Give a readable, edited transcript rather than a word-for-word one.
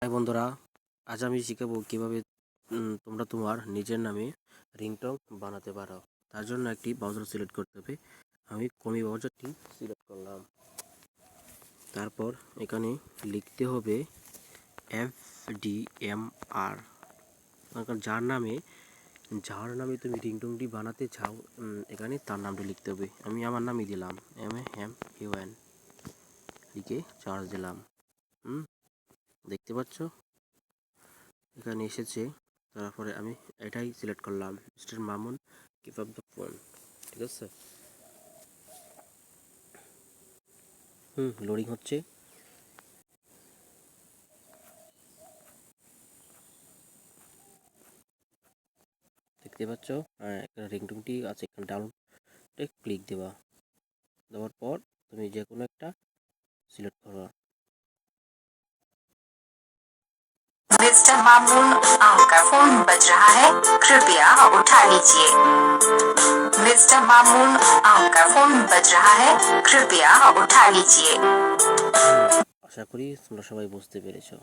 High বন্ধুরা, আজ আমি শিখাবো কিভাবে তোমরা তোমার নিজের নামে রিংটোন বানাতে পারো। তার জন্য একটি ব্রাউজার সিলেক্ট করতে হবে। আমি ক্রোমি ব্রাউজারটি সিলেক্ট করলাম। তারপর এখানে লিখতে হবে FDMR। যার নামে তুমি রিংটোনটি বানাতে চাও, এখানে তার নামটি লিখতে হবে। আমি আমার নামই দিলাম MAMUN, লিখে চার্জ দিলাম। দেখতে পাচ্ছ এখানে এসেছে। তারপরে আমি এটাই সিলেক্ট করলাম, mister Mamun give up the phone. ঠিক আছে, লোডিং হচ্ছে। দেখতে পাচ্ছ এখানে রিংটোনটি আছে, এখানে ডাউনলোডে ক্লিক দেওয়ার পর তুমি যে কোনো একটা সিলেক্ট করো। मिस्टर मामून, आपका फोन बज रहा है, कृपया उठा लीजिए। मिस्टर मामून, आपका फोन बज रहा है, कृपया उठा लीजिए। আশা করি তোমরা সবাই বুঝতে পেরেছো।